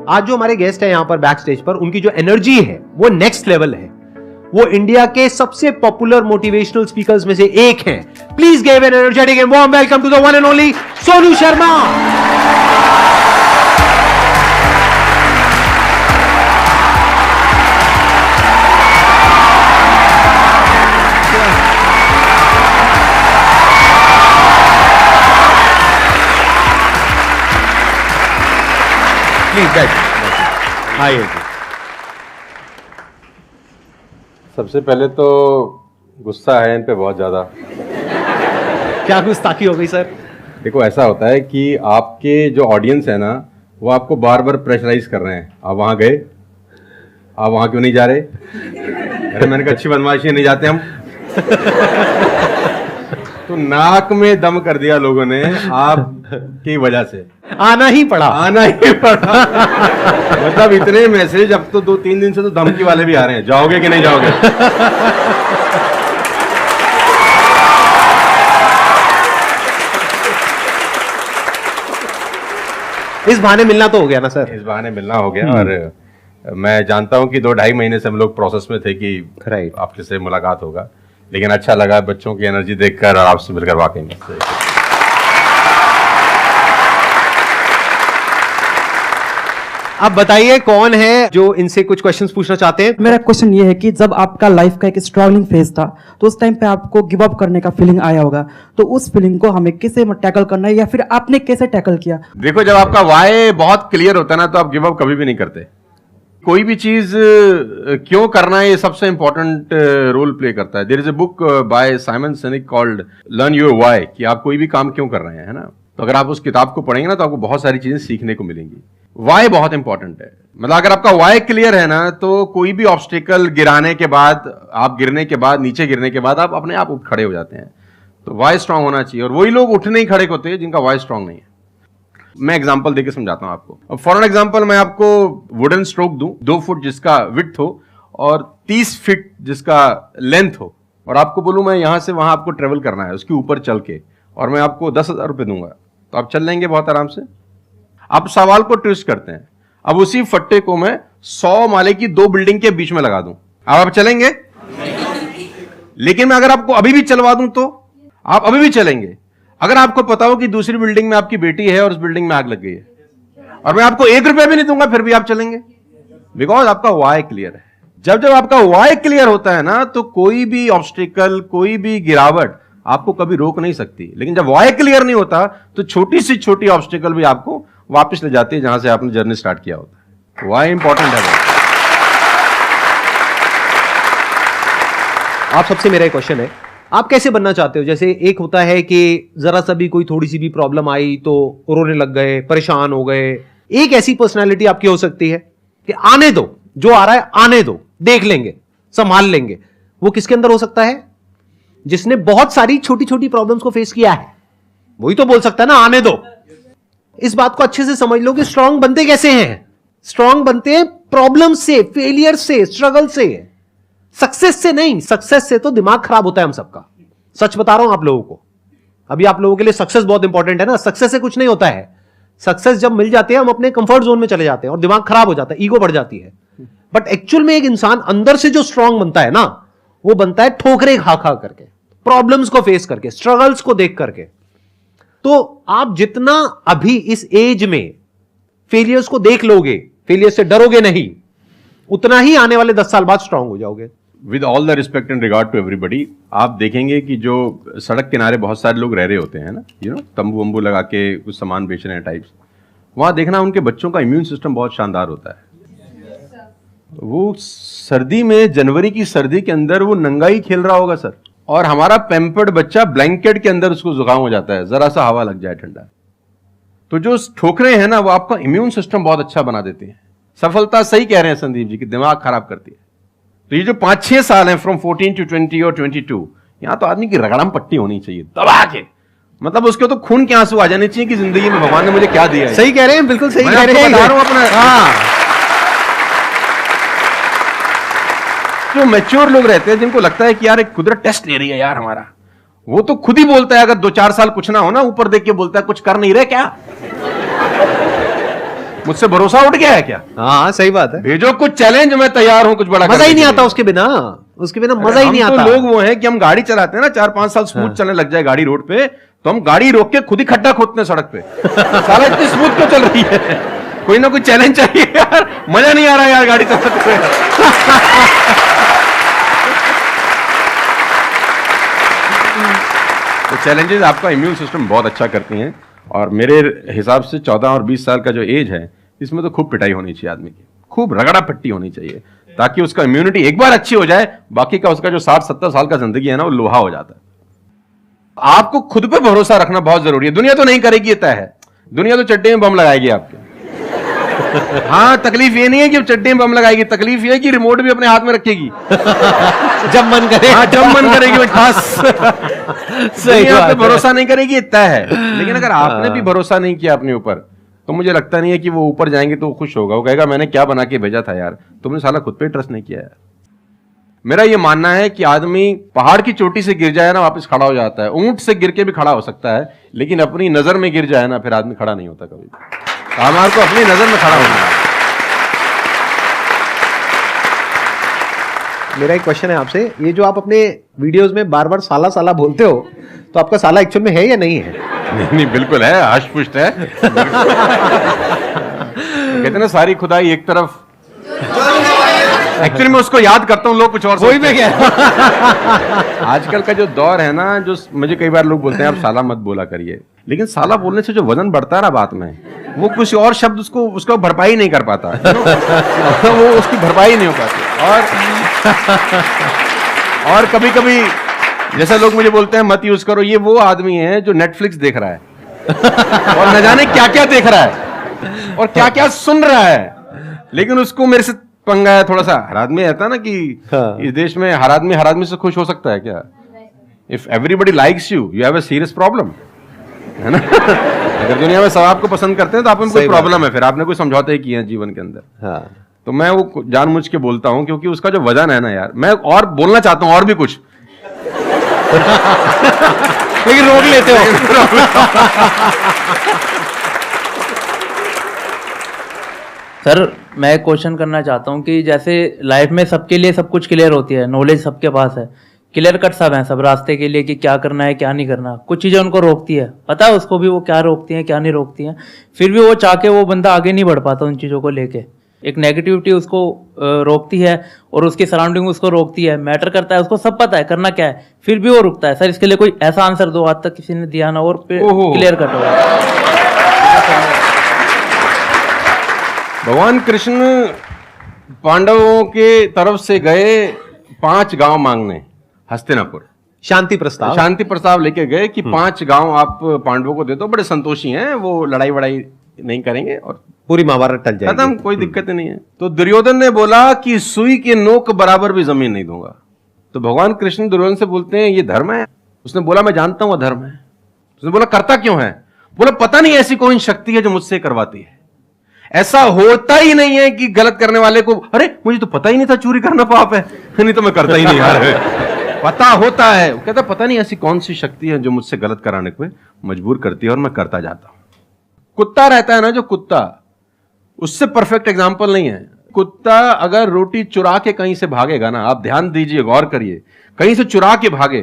आज जो हमारे गेस्ट है यहां पर बैक स्टेज पर, उनकी जो एनर्जी है वो नेक्स्ट लेवल है। वो इंडिया के सबसे पॉपुलर मोटिवेशनल स्पीकर्स में से एक हैं। Please give an energetic and warm welcome to the one and only Sonu Sharma. आइए। सबसे पहले तो गुस्सा है इन पे बहुत ज़्यादा। क्या गुस्ताखी हो गई सर? देखो, ऐसा होता है कि आपके जो ऑडियंस है ना, वो आपको बार बार प्रेशराइज कर रहे हैं। आप वहाँ गए, आप वहाँ क्यों नहीं जा रहे? अरे मैंने कहा अच्छी बदमाशी नहीं जाते हम। तो नाक में दम कर दिया लोगों ने आपकी वजह से। आना ही पड़ा। मतलब इतने मैसेज, अब तो 2-3 दिन से तो धमकी वाले भी आ रहे हैं, जाओगे कि नहीं जाओगे। इस बहाने मिलना तो हो गया ना सर? इस बहाने मिलना हो गया। और मैं जानता हूं कि 2-2.5 महीने से हम लोग प्रोसेस में थे कि आपके से मुलाकात होगा, लेकिन अच्छा लगा बच्चों की एनर्जी देखकर और आपसे मिलकर वाकई में। अब बताइए कौन है जो इनसे कुछ क्वेश्चंस पूछना चाहते हैं? मेरा क्वेश्चन ये है कि जब आपका लाइफ का एक स्ट्रगलिंग फेज था तो उस टाइम पे आपको गिव अप करने का फीलिंग आया होगा, तो उस फीलिंग को हमें कैसे टैकल करना है या फिर आपने कैसे टैकल किया? देखो, जब आपका वाई बहुत क्लियर होता है ना, तो आप गिव अप कभी भी नहीं करते। कोई भी चीज क्यों करना है, ये सबसे इंपॉर्टेंट रोल प्ले करता है। There is a book by Simon Sinek called learn your why, कि आप कोई भी काम क्यों कर रहे हैं, है ना। तो अगर आप उस किताब को पढ़ेंगे ना, तो आपको बहुत सारी चीजें सीखने को मिलेंगी। वाई बहुत इंपॉर्टेंट है। मतलब अगर आपका वाई क्लियर है ना, तो कोई भी ऑब्स्टिकल गिराने के बाद, आप गिरने के बाद, नीचे गिरने के बाद आप अपने आप उठ खड़े हो जाते हैं। तो वाई स्ट्रांग होना चाहिए, और वही लोग उठने ही खड़े होते हैं जिनका वाई स्ट्रांग नहीं है। मैं एग्जांपल देके समझाता हूं आपको। अब फॉर एग्जांपल मैं आपको वुडन स्ट्रोक दूं, 2 फुट जिसका विड्थ हो और 30 फीट जिसका लेंथ हो, और आपको बोलूं मैं यहां से वहां आपको ट्रेवल करना है उसके ऊपर चल के, और मैं आपको 10,000 रुपए दूंगा, तो आप चल लेंगे बहुत आराम से। आप सवाल को ट्विस्ट करते हैं। अब उसी फट्टे को मैं 100 माले की 2 बिल्डिंग के बीच में लगा दूं, आप चलेंगे? लेकिन मैं अगर आपको अभी भी चलवा दूं तो आप अभी भी चलेंगे। अगर आपको पता हो कि दूसरी बिल्डिंग में आपकी बेटी है और उस बिल्डिंग में आग लग गई है, और मैं आपको 1 रुपया भी नहीं दूंगा, फिर भी आप चलेंगे? बिकॉज आपका वाई क्लियर है। जब आपका वाई क्लियर होता है ना, तो कोई भी ऑब्स्टिकल, कोई भी गिरावट आपको कभी रोक नहीं सकती। लेकिन जब वाई क्लियर नहीं होता, तो छोटी से छोटी ऑब्स्टिकल भी आपको वापस ले जाती है जहां से आपने जर्नी स्टार्ट किया होता है। वाई इंपॉर्टेंट है। आप सबसे मेरा एक क्वेश्चन है, आप कैसे बनना चाहते हो? जैसे एक होता है कि जरा सा भी कोई थोड़ी सी भी प्रॉब्लम आई तो रोने लग गए, परेशान हो गए। एक ऐसी पर्सनालिटी आपकी हो सकती है कि आने दो, जो आ रहा है आने दो, देख लेंगे, संभाल लेंगे। वो किसके अंदर हो सकता है? जिसने बहुत सारी छोटी छोटी प्रॉब्लम्स को फेस किया है, वही तो बोल सकता है ना आने दो। इस बात को अच्छे से समझ लो कि स्ट्रांग बनते कैसे हैं। स्ट्रांग बनते हैं प्रॉब्लम से, फेलियर से, स्ट्रगल से, सक्सेस से नहीं। सक्सेस से तो दिमाग खराब होता है हम सबका। सच बता रहा हूं आप लोगों को। अभी आप लोगों के लिए सक्सेस बहुत इंपॉर्टेंट है ना। सक्सेस से कुछ नहीं होता है। सक्सेस जब मिल जाते हैं, हम अपने कंफर्ट जोन में चले जाते हैं और दिमाग खराब हो जाता है, ईगो बढ़ जाती है। बट एक्चुअल में एक इंसान अंदर से जो स्ट्रांग बनता है ना, वो बनता है ठोकरे खा खा करके, प्रॉब्लम्स को फेस करके, स्ट्रगल्स को देख करके। तो आप जितना अभी इस एज में फेलियर्स को देख लोगे, फेलियर से डरोगे नहीं, उतना ही आने वाले 10 साल बाद स्ट्रांग हो जाओगे। With all the respect and regard to everybody, आप देखेंगे कि जो सड़क किनारे बहुत सारे लोग रह रहे होते हैं ना, तंबू वंबू लगा के कुछ सामान बेच रहे हैं टाइप्स, वहां देखना उनके बच्चों का इम्यून सिस्टम बहुत शानदार होता है। वो सर्दी में, जनवरी की सर्दी के अंदर वो नंगाई खेल रहा होगा सर, और हमारा पैम्पर्ड बच्चा ब्लैंकेट के अंदर उसको जुकाम हो जाता है जरा सा हवा लग जाए ठंडा। तो जो ठोकरें हैं ना, वो आपका इम्यून सिस्टम बहुत अच्छा बना देती हैं। सफलता, सही कह रहे हैं संदीप जी, कि दिमाग खराब करती है। तो ये जो 5-6 साल हैं, फ्रॉम 14 to 20 और 22, यहां तो आदमी की रगड़म पट्टी होनी चाहिए दबा के। मतलब उसके तो खून के आंसू आ जाने चाहिए कि जिंदगी में भगवान ने मुझे क्या दिया है। सही कह रहे हैं, बिल्कुल सही कह रहे हैं। बता रहा हूं अपना। हाँ, जो मैच्योर लोग रहते हैं, जिनको लगता है कि यार एक कुदरत टेस्ट ले रही है यार हमारा, वो तो खुद ही बोलता है, अगर 2-4 साल कुछ ना हो ना, ऊपर देख के बोलता है कुछ कर नहीं रहे क्या। मुझसे भरोसा उठ गया है क्या? हाँ सही बात है। भेजो कुछ चैलेंज, मैं तैयार हूं कुछ बड़ा मजा करने ही नहीं के आता लिए। उसके बिना, उसके बिना मजा ही नहीं हम आता। तो लोग वो हैं कि हम गाड़ी चलाते हैं ना, 4-5 साल स्मूथ चलने लग जाए गाड़ी रोड पे, तो हम गाड़ी रोक के खुद ही खड्डा खोदते हैं सड़क पे। साला इतनी स्मूथ क्यों चल रही है? कोई ना कोई चैलेंज चाहिए यार, मजा नहीं आ रहा यार गाड़ी चलाते हुए। तो चैलेंजेस आपका इम्यून सिस्टम बहुत अच्छा करती हैं, और मेरे हिसाब से 14 और 20 साल का जो एज है, इसमें तो खूब पिटाई होनी चाहिए आदमी की, खूब रगड़ा पट्टी होनी चाहिए, ताकि उसका इम्यूनिटी एक बार अच्छी हो जाए, बाकी का उसका जो 60-70 साल का जिंदगी है ना, वो लोहा हो जाता है। आपको खुद पे भरोसा रखना बहुत जरूरी है। दुनिया तो नहीं करेगी, ये तय है। दुनिया तो चड्डे में बम लगाएगी आपके। हाँ, तकलीफ ये नहीं है कि चड्डे में बम लगाएगी, तकलीफ ये है कि रिमोट भी अपने हाथ में रखेगी जब मन करे। हाँ, जब मन करेगी वो खास। दुनिया पे भरोसा नहीं करेगी, ये तय है। लेकिन अगर आपने भी भरोसा नहीं किया अपने ऊपर, तो मुझे लगता नहीं है कि वो ऊपर जाएंगे तो वो खुश होगा। वो कहेगा मैंने क्या बना के भेजा था यार, तुमने साला खुद पे ट्रस्ट नहीं किया यार। मेरा ये मानना है कि आदमी पहाड़ की चोटी से गिर जाए ना, वापस खड़ा हो जाता है। ऊंट से गिर के भी खड़ा हो सकता है, लेकिन अपनी नजर में गिर जाए ना, फिर आदमी खड़ा नहीं होता कभी। तो हमारे को अपनी नजर में खड़ा होना है। मेरा एक क्वेश्चन है आपसे, ये जो आप अपने वीडियोस में बार बार साला साला बोलते हो, तो आपका साला एक्चुअल में है या नहीं है? नहीं, बिल्कुल है, हष्ट-पुष्ट है। कहते हैं ना, सारी खुदाई एक तरफ। एक्चुअली मैं उसको याद करता हूँ, लोग कुछ और वही में क्या। आजकल का जो दौर है ना, जो मुझे कई बार लोग बोलते हैं आप साला मत बोला करिए, लेकिन साला बोलने से जो वजन बढ़ता है ना बात में, वो कुछ और शब्द उसको भरपाई नहीं कर पाता। वो उसकी भरपाई नहीं हो पाती। और कभी कभी जैसा लोग मुझे बोलते हैं मत यूज करो, ये वो आदमी है जो नेटफ्लिक्स देख रहा है और न जाने क्या क्या देख रहा है और क्या क्या सुन रहा है, लेकिन उसको मेरे से पंगा है थोड़ा सा। हर आदमी रहता है ना कि इस देश में हर आदमी से खुश हो सकता है क्या? If everybody likes you have a serious problem, है ना? अगर दुनिया में सब आपको पसंद करते हैं तो आप में कोई प्रॉब्लम है, फिर आपने कोई समझौते किए हैं जीवन के अंदर। हाँ। तो मैं वो जानबूझ के बोलता हूं, क्योंकि उसका जो वजन है ना यार, मैं और बोलना चाहता हूं और भी कुछ, लेकिन रोक लेते हो। सर मैं क्वेश्चन करना चाहता हूँ कि जैसे लाइफ में सबके लिए सब कुछ क्लियर होती है, नॉलेज सबके पास है, क्लियर कट सब है सब रास्ते के लिए कि क्या करना है क्या नहीं करना। कुछ चीज़ें उनको रोकती है, पता है उसको भी वो क्या रोकती हैं क्या नहीं रोकती हैं, फिर भी वो चाह के वो बंदा आगे नहीं बढ़ पाता उन चीज़ों को लेके। एक नेगेटिविटी उसको रोकती है और उसकी सराउंडिंग उसको रोकती है, मैटर करता है, उसको सब पता है करना क्या है, फिर भी वो रुकता है। सर इसके लिए कोई ऐसा आंसर दो, आज तक किसी ने दिया ना और क्लियर कट हो। भगवान कृष्ण पांडवों के तरफ से गए 5 गांव मांगने हस्तिनापुर, शांति प्रस्ताव लेके गए कि 5 गांव आप पांडवों को दे दो, बड़े संतोषी हैं, वो लड़ाई वड़ाई नहीं करेंगे और पूरी महाभारत टल जाएगी, खत्म, कोई दिक्कत नहीं है। तो दुर्योधन ने बोला कि सुई के नोक बराबर भी जमीन नहीं दूंगा। तो भगवान कृष्ण दुर्योधन से बोलते हैं ये धर्म है? उसने बोला मैं जानता हूं धर्म है। उसने बोला करता क्यों है? बोला पता नहीं ऐसी कौन शक्ति है जो मुझसे करवाती है। ऐसा होता ही नहीं है कि गलत करने वाले को अरे मुझे तो पता ही नहीं था चोरी करना पाप है, नहीं तो मैं करता ही नहीं यार। पता होता है। वो कहता पता नहीं ऐसी कौन सी शक्ति है जो मुझसे गलत कराने को मजबूर करती है और मैं करता जाता हूं। कुत्ता रहता है ना, जो कुत्ता, उससे परफेक्ट एग्जाम्पल नहीं है। कुत्ता अगर रोटी चुरा के कहीं से भागेगा ना, आप ध्यान दीजिए, गौर करिए, कहीं से चुरा के भागे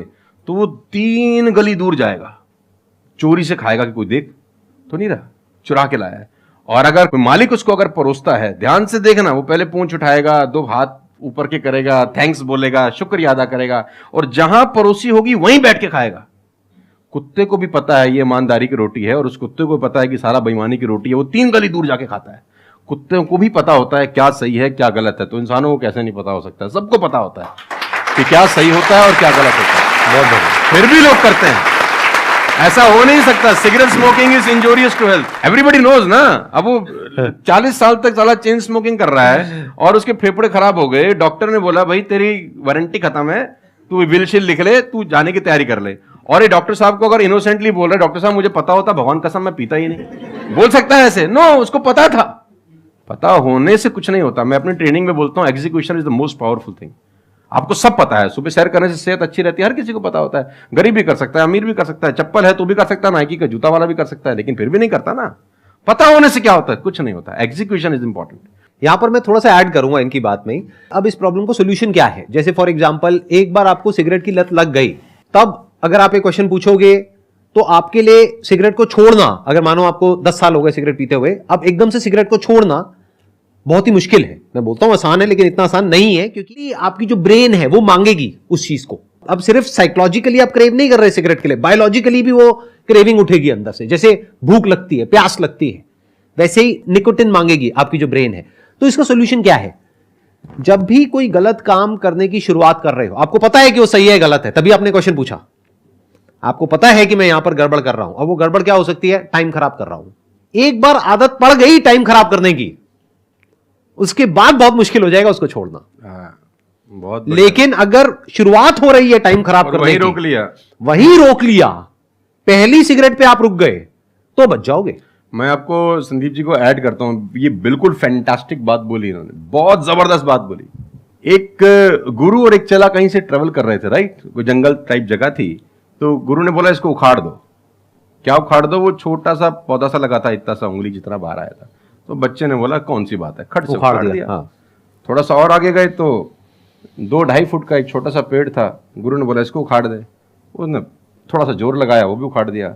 तो वो 3 गली दूर जाएगा, चोरी से खाएगा कि कोई देख तो नहीं रहा, चुरा के लाया है। और अगर मालिक उसको अगर परोसता है, ध्यान से देखना, वो पहले पूंछ उठाएगा, 2 हाथ ऊपर के करेगा, थैंक्स बोलेगा, शुक्रिया अदा करेगा, और जहां परोसी होगी वहीं बैठ के खाएगा। कुत्ते को भी पता है ये ईमानदारी की रोटी है और उस कुत्ते को पता है कि सारा बेईमानी की रोटी है, वो 3 गली दूर जाके खाता है। कुत्ते को भी पता होता है क्या सही है क्या गलत है, तो इंसानों को कैसे नहीं पता हो सकता है? सबको पता होता है कि क्या सही होता है और क्या गलत होता है। बहुत बढ़िया। फिर भी लोग करते हैं, ऐसा हो नहीं सकता। Cigarette smoking is injurious to health, everybody knows ना। अब वो 40 साल तक साला चेन स्मोकिंग कर रहा है और उसके फेफड़े खराब हो गए, डॉक्टर ने बोला भाई तेरी वारंटी खत्म है, तू विल शील लिख ले, तू जाने की तैयारी कर ले। और ये डॉक्टर साहब को अगर इनोसेंटली बोल रहे, डॉक्टर साहब मुझे पता होता, भगवान कसम मैं पीता ही नहीं, बोल सकता है ऐसे? नो, उसको पता था। पता होने से कुछ नहीं होता। मैं अपनी ट्रेनिंग में बोलता हूं execution is the most powerful thing. आपको सब पता है, सुबह सैर करने से सेहत अच्छी रहती है, हर किसी को पता होता है। गरीब भी कर सकता है, अमीर भी कर सकता है, चप्पल है तो भी कर सकता है, नाइकी का जूता वाला भी कर सकता है, लेकिन फिर भी नहीं करता ना। पता होने से क्या होता है? कुछ नहीं होता। Execution is important. यहां पर मैं थोड़ा सा ऐड करूंगा इनकी बात में। अब इस प्रॉब्लम को सोल्यूशन क्या है? जैसे फॉर एग्जांपल, एक बार आपको सिगरेट की लत लग गई, तब अगर आप एक क्वेश्चन पूछोगे तो आपके लिए सिगरेट को छोड़ना, अगर मानो आपको 10 साल हो गए सिगरेट पीते हुए, अब एकदम से सिगरेट को छोड़ना बहुत ही मुश्किल है। मैं बोलता हूं आसान है, लेकिन इतना आसान नहीं है, क्योंकि आपकी जो ब्रेन है वो मांगेगी उस चीज को। अब सिर्फ साइकोलॉजिकली आप क्रेव नहीं कर रहे सिगरेट के लिए, बायोलॉजिकली भी वो क्रेविंग उठेगी अंदर से। जैसे भूख लगती है, प्यास लगती है, वैसे ही निकोटिन मांगेगी आपकी जो ब्रेन है। तो इसका सोल्यूशन क्या है? जब भी कोई गलत काम करने की शुरुआत कर रहे हो, आपको पता है कि वो सही है गलत है, तभी आपने क्वेश्चन पूछा, आपको पता है कि मैं यहां पर गड़बड़ कर रहा हूं। अब वो गड़बड़ क्या हो सकती है? टाइम खराब कर रहा हूं। एक बार आदत पड़ गई टाइम खराब करने की, उसके बाद बहुत मुश्किल हो जाएगा उसको छोड़ना। बहुत बढ़िया। लेकिन अगर शुरुआत हो रही है टाइम खराब करने की, रोक लिया, वहीं रोक लिया, पहली सिगरेट पे आप रुक गए, तो बच जाओगे। मैं आपको संदीप जी को ऐड करता हूं, ये बिल्कुल फैंटास्टिक बात बोली इन्होंने, बहुत जबरदस्त बात बोली। एक गुरु और एक चेला कहीं से ट्रेवल कर रहे थे, राइट? कोई जंगल टाइप जगह थी, तो गुरु ने बोला इसको उखाड़ दो। क्या उखाड़ दो? वो छोटा सा पौधा सा लगा था, इतना सा उंगली जितना बाहर आया था। तो बच्चे ने बोला कौन सी बात है, खट से उखाड़ दिया। हाँ। थोड़ा सा और आगे गए तो 2-2.5 फुट का एक छोटा सा पेड़ था। गुरु ने बोला इसको उखाड़ दे। उसने थोड़ा सा जोर लगाया, वो भी उखाड़ दिया।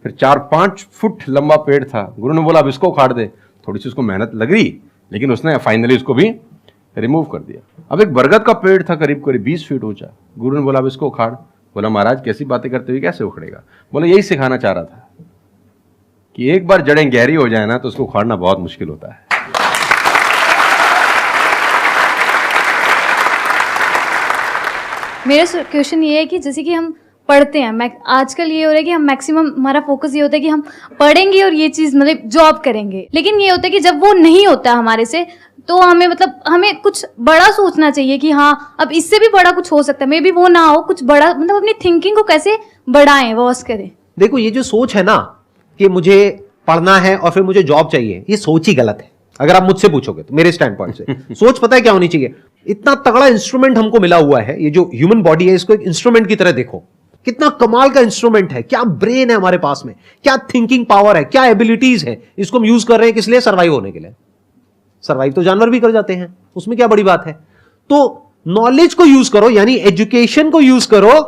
फिर 4-5 फुट लंबा पेड़ था। गुरु ने बोला अब इसको उखाड़ दे। थोड़ी सी उसको मेहनत लगी, लेकिन उसने फाइनली उसको भी रिमूव कर दिया। अब एक बरगद का पेड़ था करीब 20 फीट ऊंचा। गुरु ने बोला अब इसको उखाड़। बोला महाराज कैसी बातें करते हुए, कैसे उखड़ेगा? बोला यही सिखाना चाह रहा था कि एक बार जड़ें गहरी हो जाए ना, तो उसको उखाड़ना बहुत मुश्किल होता है। मेरा क्वेश्चन ये है कि जैसे कि हम पढ़ते हैं, मैं आजकल ये हो रहा है कि हम मैक्सिमम हमारा फोकस ये होता है कि हम पढ़ेंगे और ये चीज़ मतलब जॉब करेंगे, लेकिन ये होता है कि जब वो नहीं होता हमारे से, तो हमें मतलब हमें कुछ बड़ा सोचना चाहिए कि हाँ अब इससे भी बड़ा कुछ हो सकता है, मे बी वो ना हो, कुछ बड़ा, मतलब अपनी थिंकिंग को कैसे बढ़ाएं, वॉस करें। देखो, ये जो सोच है ना कि मुझे पढ़ना है और फिर मुझे जॉब चाहिए, ये सोच ही गलत है। अगर आप मुझसे पूछोगे तो मेरे स्टैंड पॉइंट से सोच पता है क्या होनी चाहिए? इतना तगड़ा इंस्ट्रूमेंट हमको मिला हुआ है, ये जो ह्यूमन बॉडी है, इसको एक इंस्ट्रूमेंट की तरह देखो। कितना कमाल का इंस्ट्रूमेंट है, क्या ब्रेन है हमारे पास में, क्या थिंकिंग पावर है, क्या एबिलिटीज है। इसको हम यूज कर रहे हैं किस लिए? सर्वाइव होने के लिए। सर्वाइव तो जानवर भी कर जाते हैं, उसमें क्या बड़ी बात है? तो नॉलेज को यूज करो, यानी एजुकेशन को यूज करो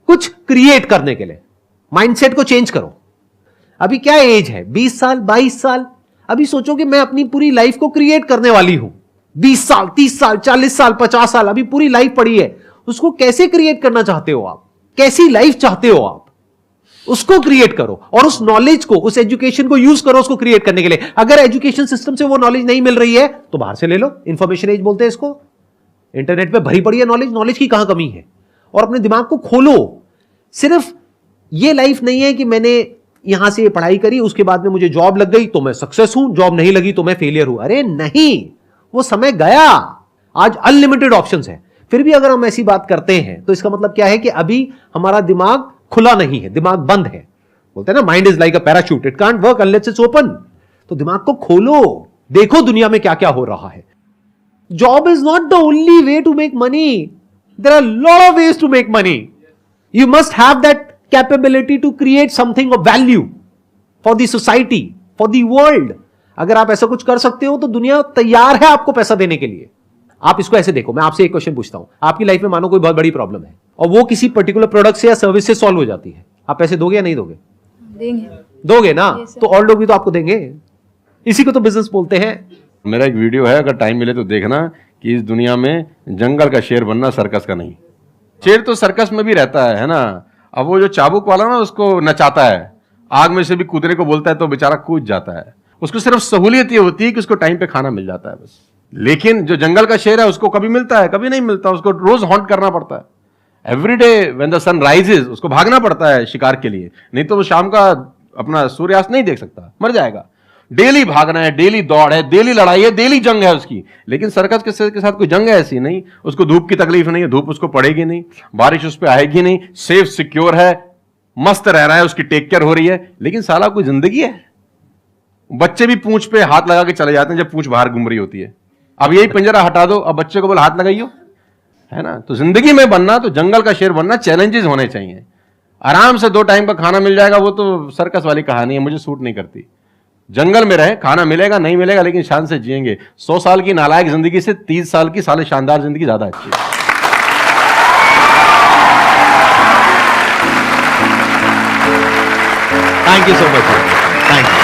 कुछ क्रिएट करने के लिए। माइंडसेट को चेंज करो। अभी क्या एज है? 20 साल, 22 साल। अभी सोचो कि मैं अपनी पूरी लाइफ को क्रिएट करने वाली हूं। 20 साल, 30 साल, 40 साल, 50 साल, अभी पूरी लाइफ पड़ी है। उसको कैसे क्रिएट करना चाहते हो आप? कैसी लाइफ चाहते हो आप? उसको क्रिएट करो और उस नॉलेज को, उस एजुकेशन को यूज करो उसको क्रिएट करने के लिए। अगर एजुकेशन सिस्टम से वो नॉलेज नहीं मिल रही है तो बाहर से ले लो। इंफॉर्मेशन एज बोलते हैं इसको। इंटरनेट पे भरी पड़ी है नॉलेज, नॉलेज की कहां कमी है? और अपने दिमाग को खोलो। सिर्फ ये लाइफ नहीं है कि मैंने यहां से पढ़ाई करी, उसके बाद में मुझे जॉब लग गई तो मैं सक्सेस हूं, जॉब नहीं लगी तो मैं फेलियर हूं। अरे नहीं, वो समय गया। आज अनलिमिटेड ऑप्शंस है। फिर भी अगर हम ऐसी बात करते हैं तो इसका मतलब क्या है कि अभी हमारा दिमाग खुला नहीं है, दिमाग बंद है। बोलते हैं ना, mind is like a parachute, it can't work unless it's open. तो दिमाग को खोलो, देखो दुनिया में क्या क्या हो रहा है। Job is not the only way to make money, there are lot of ways to make money. You must have that capability to create something of value for the society, for the world. अगर आप ऐसा कुछ कर सकते हो तो दुनिया तैयार है आपको पैसा देने के लिए। आप इसको ऐसे देखो, मैं आपसे एक क्वेश्चन पूछता हूं। आपकी लाइफ में मानो कोई बहुत बड़ी प्रॉब्लम है और वो किसी पर्टिकुलर प्रोडक्ट से या सर्विस से सॉल्व हो जाती है, आप पैसे दोगे या नहीं दोगे? देंगे। दोगे ना? तो और लोग भी तो आपको देंगे। इसी को तो बिजनेस बोलते हैं। मेरा एक वीडियो है, अगर टाइम मिले तो देखना, कि इस दुनिया में जंगल का शेर बनना, सर्कस का नहीं। शेर तो सर्कस में भी रहता है ना। अब वो जो चाबुक वाला ना उसको नचाता है, आग में से भी कूदने को बोलता है तो बेचारा कूद जाता है। उसको सिर्फ सहूलियत ये होती है कि उसको टाइम पे खाना मिल जाता है बस। लेकिन जो जंगल का शेर है उसको कभी मिलता है, कभी नहीं मिलता। उसको रोज हॉन्ट करना पड़ता है। Every day when the sun rises उसको भागना पड़ता है शिकार के लिए, नहीं तो वो शाम का अपना सूर्यास्त नहीं देख सकता, मर जाएगा। डेली भागना है, डेली दौड़ है, डेली लड़ाई है, डेली जंग है उसकी। लेकिन सर्कस के शेर के साथ कोई जंग है ऐसी नहीं। उसको धूप की तकलीफ नहीं है, धूप उसको पड़ेगी नहीं, बारिश उस पर आएगी नहीं, सेफ सिक्योर है, मस्त रह रहा है, उसकी टेक केयर हो रही है। लेकिन साला कोई जिंदगी है? बच्चे भी पूंछ पे हाथ लगा के चले जाते हैं जब पूंछ बाहर घूम रही होती है। अब यही पिंजरा हटा दो, अब बच्चे को बोले हाथ लगाइयो, है ना? तो जिंदगी में बनना तो जंगल का शेर बनना, चैलेंजेस होने चाहिए। आराम से 2 टाइम का खाना मिल जाएगा, वो तो सर्कस वाली कहानी है, मुझे सूट नहीं करती। जंगल में रहे, खाना मिलेगा नहीं मिलेगा लेकिन शान से जिएंगे। 100 साल की नालायक जिंदगी से 30 साल की साले शानदार जिंदगी ज्यादा अच्छी है। Thank you so much, thank you.